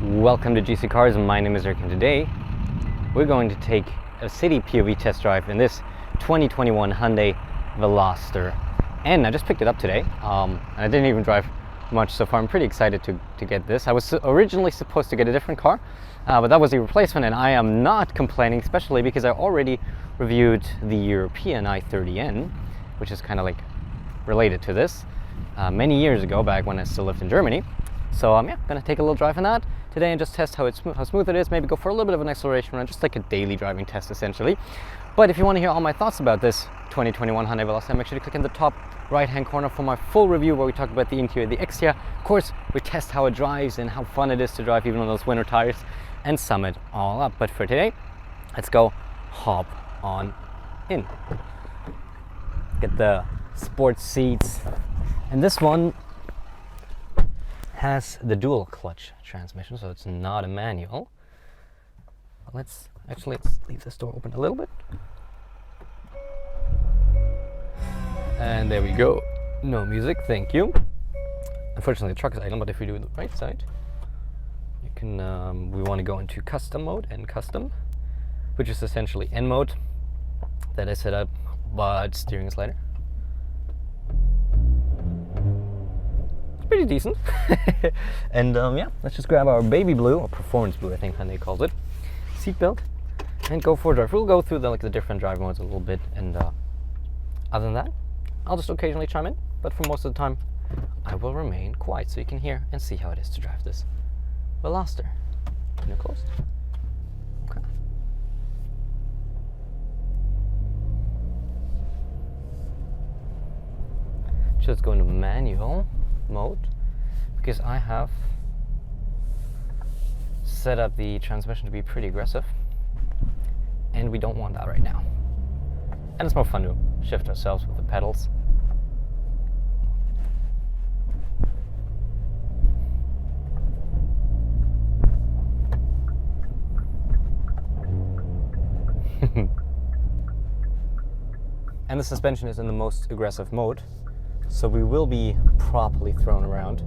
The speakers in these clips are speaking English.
Welcome to GCCars, my name is Eric, and today we're going to take a city POV test drive in this 2021 Hyundai Veloster N. I just picked it up today, and I didn't even drive much so far. I'm pretty excited to get this. I was originally supposed to get a different car, but that was the replacement, and I am not complaining, especially because I already reviewed the European i30N, which is kind of like related to this, many years ago, back when I still lived in Germany. So yeah, gonna take a little drive on that today and just test how smooth it is, maybe go for a little bit of an acceleration run, just like a daily driving test essentially. But if you want to hear all my thoughts about this 2021 Hyundai Veloster, make sure to click in the top right hand corner for my full review where we talk about the interior, the exterior. Of course, we test how it drives and how fun it is to drive even on those winter tires and sum it all up. But for today, let's go hop on in. Get the sports seats, and this one has the dual clutch transmission, so it's not a manual. Let's leave this door open a little bit. And there we go. No music, thank you. Unfortunately, the truck is idle, but if we do the right side, you can. We want to go into custom mode and custom, which is essentially N mode that I set up, but steering slider. Pretty decent. And yeah, let's just grab our baby blue, or performance blue I think Hyundai calls it, seatbelt, and go for a drive. We'll go through the different drive modes a little bit, and other than that, I'll just occasionally chime in, but for most of the time I will remain quiet so you can hear and see how it is to drive this Veloster. Window closed. Okay. Just go into manual mode because I have set up the transmission to be pretty aggressive, and we don't want that right now. And it's more fun to shift ourselves with the pedals. And the suspension is in the most aggressive mode, so we will be properly thrown around.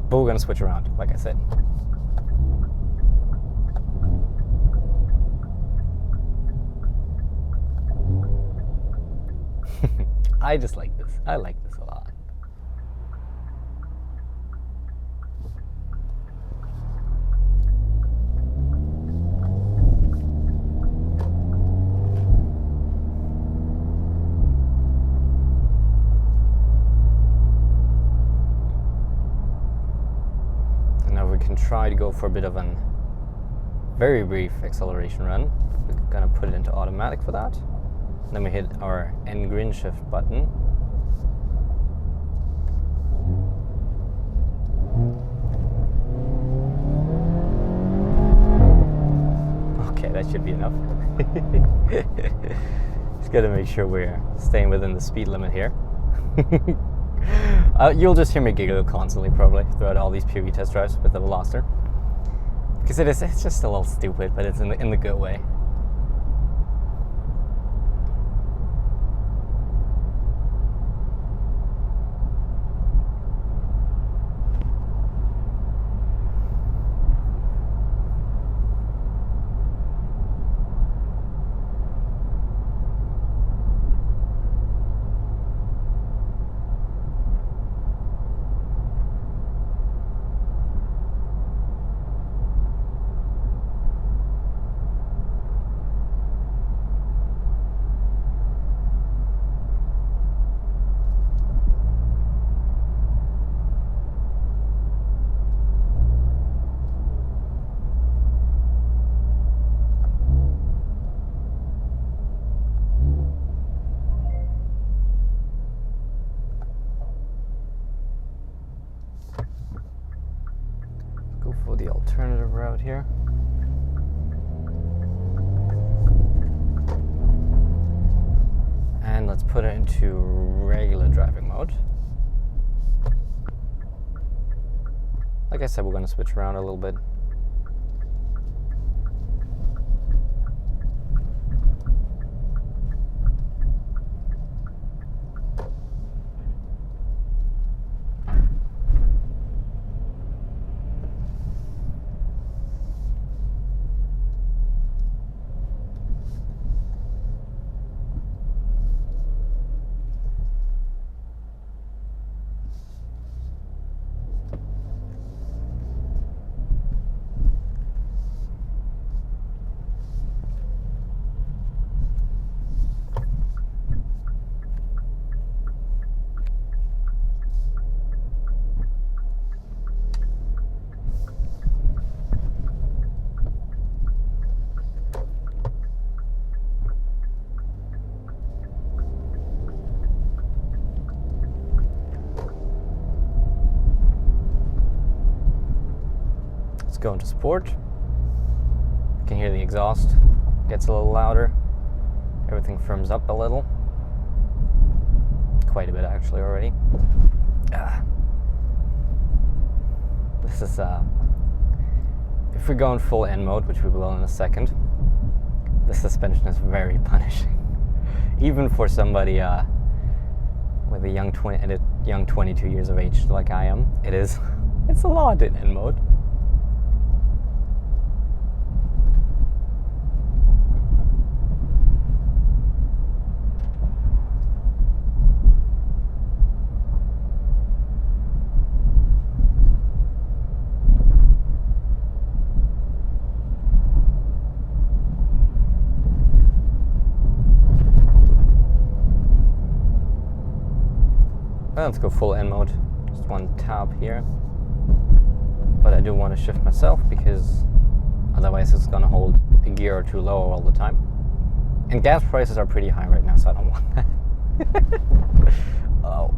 But we're gonna switch around, like I said. I just like this. I like this a lot. Can try to go for a bit of a very brief acceleration run. We're gonna put it into automatic for that. Then we hit our N green shift button. Okay, that should be enough. Just gotta make sure we're staying within the speed limit here. You'll just hear me giggle constantly probably throughout all these POV test drives with the Veloster, because it's just a little stupid, but it's in the good way. For the alternative route here. And let's put it into regular driving mode. Like I said, we're going to switch around a little bit. go into sport. You can hear the exhaust gets a little louder. Everything firms up a little. Quite a bit actually already. This is if we go in full N mode, which we will in a second, the suspension is very punishing. Even for somebody with a young 22 years of age like I am, it's a lot in N mode. Let's go full N mode. Just one tab here. But I do want to shift myself because otherwise it's gonna hold a gear or two lower all the time. And gas prices are pretty high right now, so I don't want that. Oh.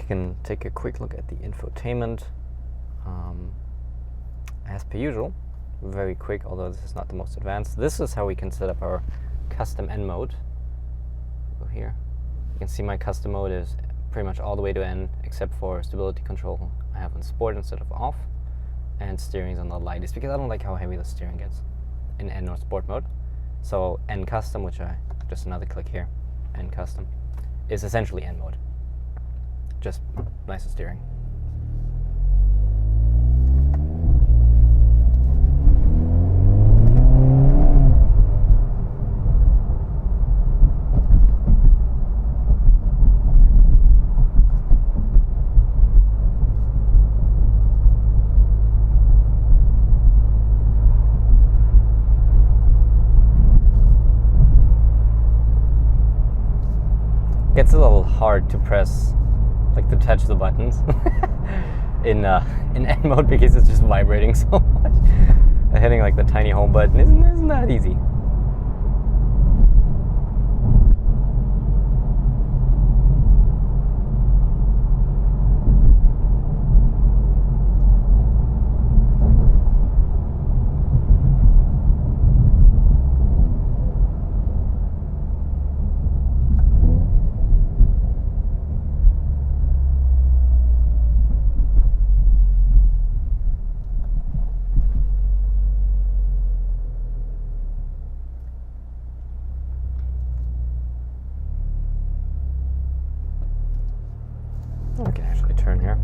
Can take a quick look at the infotainment. As per usual, very quick, although this is not the most advanced. This is how we can set up our custom N mode. Go here. You can see my custom mode is pretty much all the way to N, except for stability control I have on sport instead of off, and steering is on the lightest because I don't like how heavy the steering gets in N or sport mode. So N custom, which I just another click here, N custom, is essentially N mode. Just nicer steering. Gets a little hard to press, like to touch the buttons in N mode because it's just vibrating so much. Hitting like the tiny home button isn't that easy. I can actually turn here.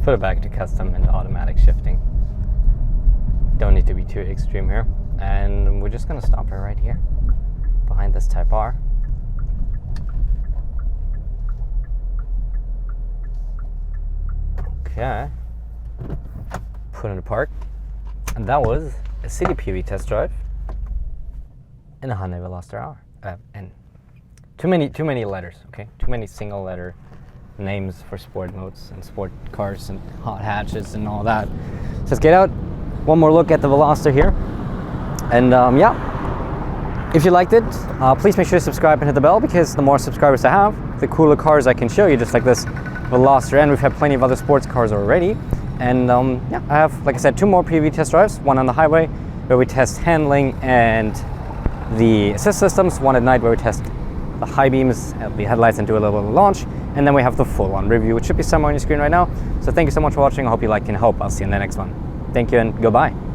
Put it back to custom and automatic shifting. Don't need to be too extreme here. And we're just gonna stop her right here behind this Type R. yeah. Put in the park. And that was a city POV test drive in a Hyundai Veloster N. Too many letters, okay? Too many single letter names for sport modes and sport cars and hot hatches and all that. So let's get out. One more look at the Veloster here. And yeah, if you liked it, please make sure to subscribe and hit the bell, because the more subscribers I have, the cooler cars I can show you, just like this Veloster N. We've had plenty of other sports cars already. And yeah, I have, like I said, 2 more POV test drives, one on the highway where we test handling and the assist systems, one at night where we test the high beams, the headlights, and do a little bit of launch. And then we have the full-on review, which should be somewhere on your screen right now. So thank you so much for watching. I hope you liked, and I hope I'll see you in the next one. Thank you and goodbye.